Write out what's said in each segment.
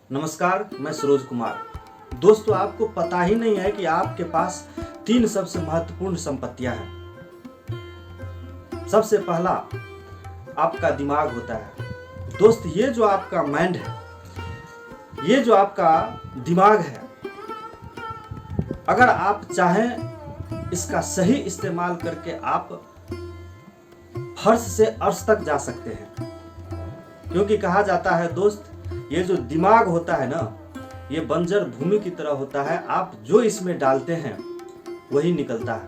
नमस्कार, मैं सरोज कुमार। दोस्तों, आपको पता ही नहीं है कि आपके पास 3 सबसे महत्वपूर्ण संपत्तियां हैं। सबसे पहला आपका दिमाग होता है। दोस्त, ये जो आपका माइंड है, ये जो आपका दिमाग है, अगर आप चाहें इसका सही इस्तेमाल करके आप फर्श से अर्श तक जा सकते हैं। क्योंकि कहा जाता है दोस्त, ये जो दिमाग होता है ना, ये बंजर भूमि की तरह होता है। आप जो इसमें डालते हैं वही निकलता है।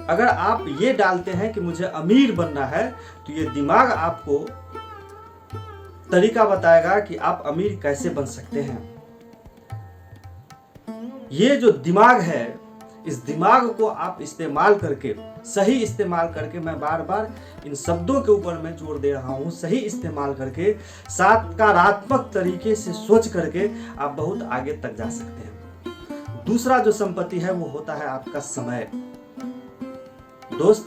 अगर आप ये डालते हैं कि मुझे अमीर बनना है, तो ये दिमाग आपको तरीका बताएगा कि आप अमीर कैसे बन सकते हैं। ये जो दिमाग है, इस दिमाग को आप इस्तेमाल करके, सही इस्तेमाल करके, मैं बार बार इन शब्दों के ऊपर मैं जोर दे रहा हूं, सही इस्तेमाल करके, सकारात्मक तरीके से सोच करके आप बहुत आगे तक जा सकते हैं। दूसरा जो संपत्ति है वो होता है आपका समय। दोस्त,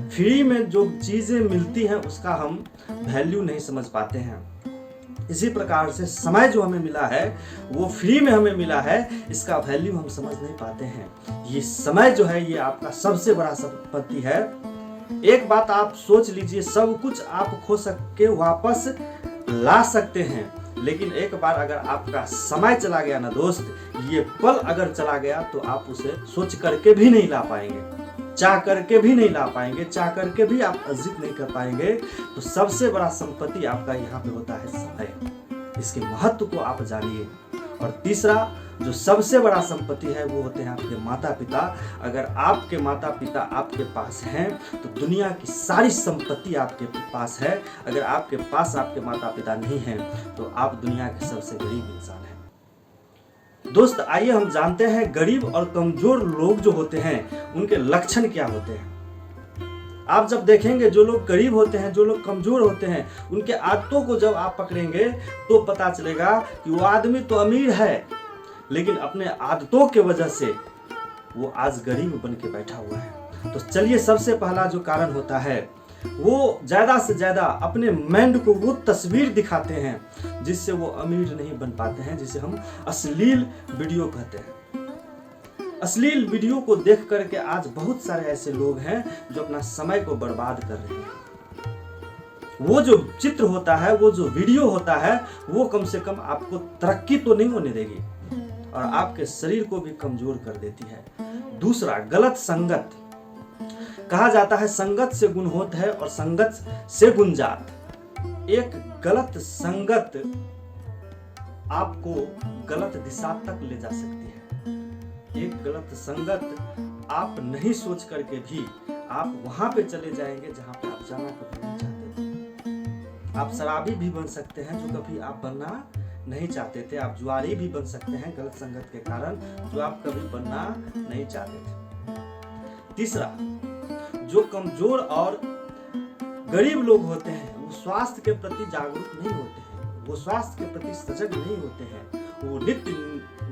फ्री में जो चीजें मिलती हैं उसका हम वैल्यू नहीं समझ पाते हैं। इसी प्रकार से समय जो हमें मिला है वो फ्री में हमें मिला है, इसका वैल्यू हम समझ नहीं पाते हैं। ये समय जो है, ये आपका सबसे बड़ा संपत्ति है। एक बात आप सोच लीजिए, सब कुछ आप खो सके वापस ला सकते हैं, लेकिन एक बार अगर आपका समय चला गया ना दोस्त, ये पल अगर चला गया तो आप उसे सोच करके भी नहीं ला पाएंगे, चाह करके भी नहीं ला पाएंगे, चाह करके भी आप अर्जित नहीं कर पाएंगे। तो सबसे बड़ा संपत्ति आपका यहाँ पे होता है समय। इसके महत्व को आप जानिए। और तीसरा जो सबसे बड़ा संपत्ति है वो होते हैं आपके माता पिता। अगर आपके माता पिता आपके पास हैं तो दुनिया की सारी संपत्ति आपके पास है। अगर आपके पास आपके माता पिता नहीं हैं तो आप दुनिया के सबसे गरीब इंसान हैं। दोस्त, आइए हम जानते हैं गरीब और कमजोर लोग जो होते हैं उनके लक्षण क्या होते हैं। आप जब देखेंगे जो लोग गरीब होते हैं, जो लोग कमजोर होते हैं, उनके आदतों को जब आप पकड़ेंगे तो पता चलेगा कि वो आदमी तो अमीर है, लेकिन अपने आदतों के वजह से वो आज गरीब बन के बैठा हुआ है। तो चलिए, सबसे पहला जो कारण होता है वो ज्यादा से ज्यादा अपने माइंड को वो तस्वीर दिखाते हैं जिससे वो अमीर नहीं बन पाते हैं, जिसे हम अश्लील वीडियो कहते हैं। अश्लील वीडियो को देख करके आज बहुत सारे ऐसे लोग हैं जो अपना समय को बर्बाद कर रहे हैं। वो जो चित्र होता है, वो जो वीडियो होता है, वो कम से कम आपको तरक्की तो नहीं होने देगी और आपके शरीर को भी कमजोर कर देती है। दूसरा, गलत संगत। कहा जाता है संगत से गुण होत है और संगत से गुण जात। एक गलत संगत आपको गलत दिशा तक ले जा सकती है। एक गलत संगत आप नहीं सोच करके भी आप वहां पे चले जाएंगे जहां पे आप जाना कभी नहीं चाहते थे। आप शराबी भी बन सकते हैं जो कभी आप बनना नहीं चाहते थे। आप जुआरी भी बन सकते हैं गलत संगत के कारण, जो आप कभी बनना नहीं चाहते थे। तीसरा, जो कमजोर और गरीब लोग होते हैं वो स्वास्थ्य के प्रति जागरूक नहीं होते हैं, वो स्वास्थ्य के प्रति सजग नहीं होते हैं। वो नित्य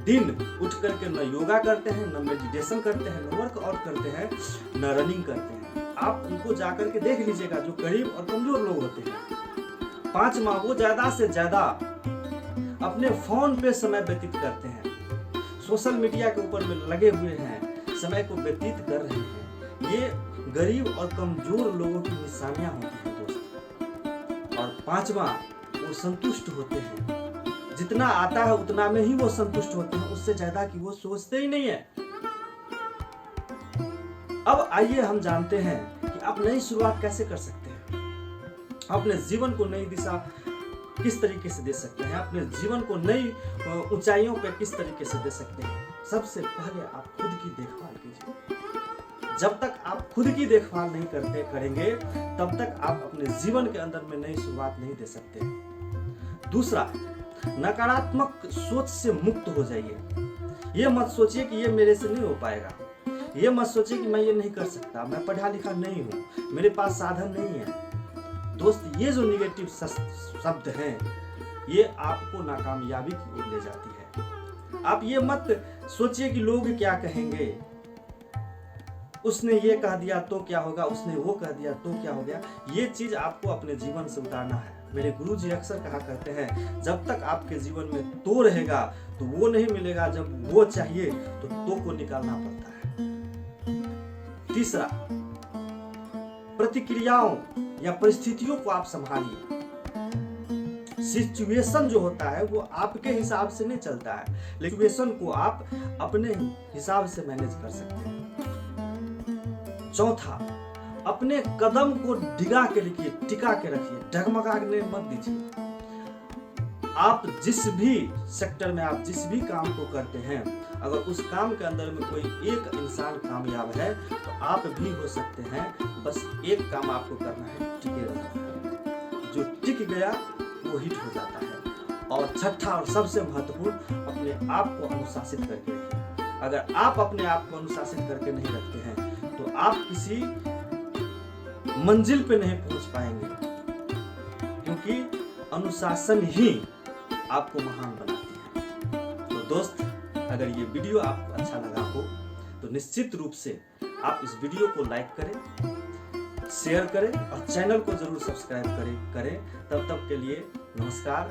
दिन उठ करके न योगा करते हैं, न मेडिटेशन करते हैं, न वर्कआउट करते हैं, न रनिंग करते हैं। आप उनको जाकर के देख लीजिएगा जो गरीब और कमजोर लोग होते हैं। पांचवा, वो ज्यादा से ज्यादा अपने फोन पे समय व्यतीत करते हैं, सोशल मीडिया के ऊपर में लगे हुए हैं, समय को व्यतीत कर रहे हैं। ये गरीब और कमजोर लोगों की निशानियां होती हैं दोस्त। और पांचवा, वो संतुष्ट होते हैं, जितना आता है उतना में ही वो संतुष्ट होते हैं, उससे ज्यादा की वो सोचते ही नहीं है। अब आइए हम जानते हैं कि आप नई शुरुआत कैसे कर सकते हैं, अपने जीवन को नई दिशा किस तरीके से दे सकते हैं, अपने जीवन को नई ऊंचाइयों पर किस तरीके से दे सकते हैं। सबसे पहले आप खुद की देखभाल कीजिए। जब तक आप खुद की देखभाल नहीं करेंगे तब तक आप अपने जीवन के अंदर में नई शुरुआत नहीं दे सकते। दूसरा, नकारात्मक सोच से मुक्त हो जाइए। ये मत सोचिए कि ये मेरे से नहीं हो पाएगा, ये मत सोचिए कि मैं ये नहीं कर सकता, मैं पढ़ा लिखा नहीं हूँ, मेरे पास साधन नहीं है। दोस्त, ये जो निगेटिव शब्द हैं ये आपको नाकामयाबी की ओर ले जाती है। आप ये मत सोचिए कि लोग क्या कहेंगे, उसने ये कह दिया तो क्या होगा, उसने वो कह दिया तो क्या हो गया। ये चीज आपको अपने जीवन से उतारना है। मेरे गुरुजी अक्सर कहा करते हैं, जब तक आपके जीवन में तो रहेगा तो वो नहीं मिलेगा, जब वो चाहिए तो को निकालना पड़ता है। तीसरा, प्रतिक्रियाओं या परिस्थितियों को आप संभालिए। सिचुएशन जो होता है वो आपके हिसाब से नहीं चलता है, लेकिन सिचुएशन को आप अपने हिसाब से मैनेज कर सकते हैं। चौथा, अपने कदम को डिगा के रखिए, टिका के रखिए, डगमगाने मत दीजिए। आप जिस भी सेक्टर में, आप जिस भी काम को करते हैं, अगर उस काम के अंदर में कोई एक इंसान कामयाब है तो आप भी हो सकते हैं। बस एक काम आपको करना है, टिके रहना। जो टिक गया वो हिट हो जाता है। और छठा और सबसे महत्वपूर्ण, अपने आप को अनुशासित करके रखिए। अगर आप अपने आप को अनुशासित करके नहीं रखते हैं तो आप किसी मंजिल पे नहीं पहुंच पाएंगे, क्योंकि अनुशासन ही आपको महान बनाती है। तो दोस्त, अगर ये वीडियो आपको अच्छा लगा हो तो निश्चित रूप से आप इस वीडियो को लाइक करें, शेयर करें और चैनल को जरूर सब्सक्राइब करें। तब तक के लिए नमस्कार।